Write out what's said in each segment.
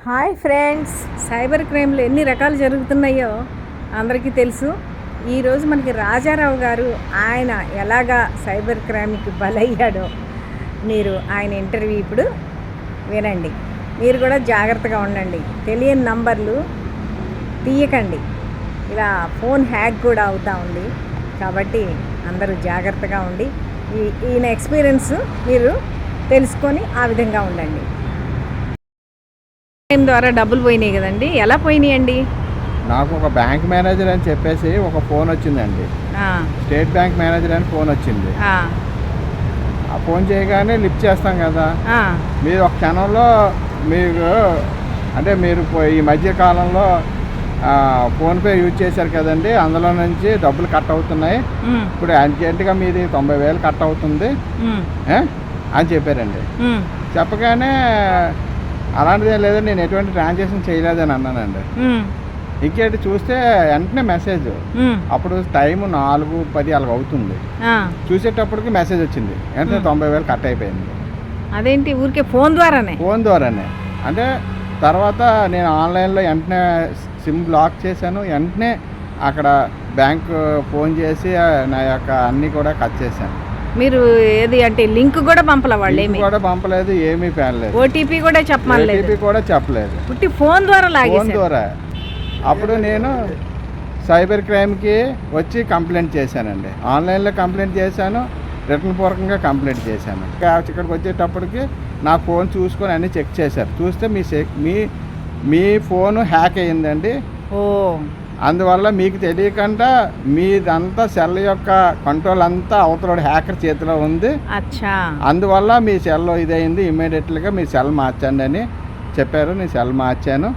Hi friends, cyber క్రైమ్లు ఎన్ని రకాలు జరుగుతున్నాయో అందరికీ తెలుసు. ఈరోజు మనకి రాజారావు గారు ఆయన ఎలాగా సైబర్ క్రైమ్కి బలయ్యాడో మీరు ఆయన ఇంటర్వ్యూ ఇప్పుడు వినండి. మీరు కూడా జాగ్రత్తగా ఉండండి, తెలియని నంబర్లు తీయకండి, ఇలా ఫోన్ హ్యాక్ కూడా అవుతూ ఉంది. కాబట్టి అందరూ జాగ్రత్తగా ఉండి ఈయన ఎక్స్పీరియన్స్ మీరు తెలుసుకొని ఆ విధంగా ఉండండి. టైం ద్వారా డబ్బులు పోయినాయి కదండి, ఎలా పోయినాయి అండి? నాకు ఒక బ్యాంక్ మేనేజర్ అని చెప్పేసి ఒక ఫోన్ వచ్చిందండి. స్టేట్ బ్యాంక్ మేనేజర్ అని ఫోన్ వచ్చింది. ఆ ఫోన్ చేయగానే లిఫ్ట్ చేస్తాం కదా, మీరు ఒక క్షణంలో మీరు ఈ మధ్య కాలంలో ఫోన్పే యూజ్ చేశారు కదండి, అందులో నుంచి డబ్బులు కట్ అవుతున్నాయి, ఇప్పుడు అర్జెంటుగా మీది 90,000 కట్ అవుతుంది అని చెప్పారండి. చెప్పగానే అలాంటిదే లేదండి, నేను ఎటువంటి ట్రాన్సాక్షన్ చేయలేదని అన్నానండి. ఇంకేంటి చూస్తే వెంటనే మెసేజ్, అప్పుడు టైం 4:10 అలాగ అవుతుంది, చూసేటప్పటికి మెసేజ్ వచ్చింది, వెంటనే 90,000 కట్ అయిపోయింది. అదేంటి, ఊరికే ఫోన్ ద్వారానే అంటే తర్వాత నేను ఆన్లైన్లో వెంటనే సిమ్ బ్లాక్ చేశాను, వెంటనే అక్కడ బ్యాంక్ ఫోన్ చేసి నా యొక్క అన్నీ కూడా కట్ చేశాను. మీరు ఏది అంటే లింక్ కూడా పంపలేదు, ఏమీ పేర్లేదు, ఓటీపీ కూడా చెప్పలేదు, పుట్టి ఫోన్ ద్వారా. అప్పుడు నేను సైబర్ క్రైమ్కి వచ్చి కంప్లైంట్ చేశానండి. ఆన్లైన్లో కంప్లైంట్ చేశాను, రిటర్న్ పూర్వకంగా కంప్లైంట్ చేశాను. ఇక్కడికి వచ్చేటప్పటికి నా ఫోన్ చూసుకొని అన్నీ చెక్ చేశారు. చూస్తే మీ ఫోను హ్యాక్ అయ్యిందండి. అందువల్ల మీకు తెలియకుండా మీదంతా సెల్ యొక్క కంట్రోల్ అంతా అవతల హ్యాకర్ చేతిలో ఉంది. అందువల్ల మీ సెల్ ఇదైంది, ఇమ్మీడియట్గా మీ సెల్ మార్చండి అని చెప్పారు. నేను సెల్ మార్చాను.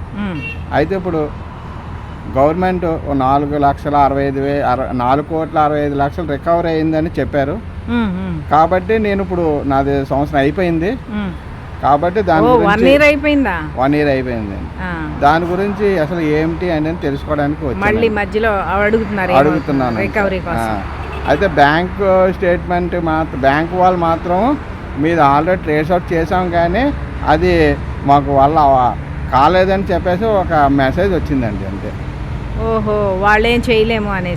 అయితే ఇప్పుడు గవర్నమెంట్ 4,65,000 రికవరీ అయిందని చెప్పారు. కాబట్టి నేను ఇప్పుడు నాది సంవత్సరం అయిపోయింది, కాబట్టి దాని గురించి 1 year అయిపోయింది. దాని గురించి అసలు ఏమిటి అనేది తెలుసుకోవడానికి అడుగుతున్నాను. అయితే బ్యాంక్ స్టేట్మెంట్ బ్యాంక్ వాళ్ళు మాత్రం మీరు ఆల్రెడీ ట్రేస్ అవుట్ చేసాం, కానీ అది మాకు వల్ల కాలేదని చెప్పేసి ఒక మెసేజ్ వచ్చిందండి, అంతే. వాళ్ళేం చేయలేమని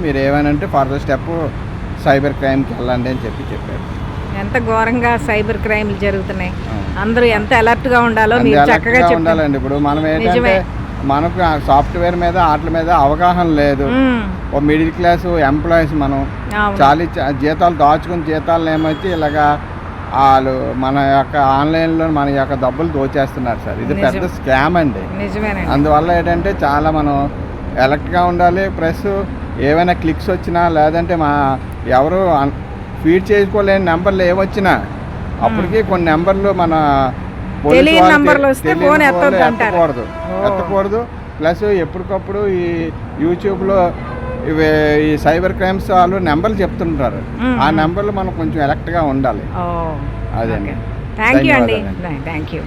మీరు ఏమైనా ఫర్దర్ స్టెప్ సైబర్ క్రైమ్కి వెళ్ళండి అని చెప్పారు. ఎంత ఘోరంగా సైబర్ క్రైమ్లు జరుగుతున్నాయి, అందరూ ఎంత అలర్ట్గా ఉండాలో మీరు చక్కగా ఉండాలండి. ఇప్పుడు మనం ఏంటంటే మనకు సాఫ్ట్వేర్ మీద వాటి మీద అవగాహన లేదు. ఓ మిడిల్ క్లాస్ ఎంప్లాయీస్ మనం చాలా జీతాలు దాచుకుని జీతాలను ఏమొచ్చి ఇలాగా వాళ్ళు మన యొక్క ఆన్లైన్లో మన యొక్క డబ్బులు దోచేస్తున్నారు సార్. ఇది పెద్ద స్కామ్ అండి. అందువల్ల ఏంటంటే చాలా మనం అలర్ట్గా ఉండాలి. ప్లస్ ఏమైనా క్లిక్స్ వచ్చినా లేదంటే ఎవరు ఫీడ్ చేసుకోలేని నెంబర్లు ఏమొచ్చినా అప్పటికి కొన్ని నెంబర్లు మన ఎత్తకూడదు. ప్లస్ ఎప్పటికప్పుడు ఈ యూట్యూబ్లో ఈ సైబర్ క్రైమ్స్ వాళ్ళు నెంబర్లు చెప్తుంటారు, ఆ నెంబర్లు మనం కొంచెం అలర్ట్గా ఉండాలి. అదే. థ్యాంక్ యూ అండి. Thank you.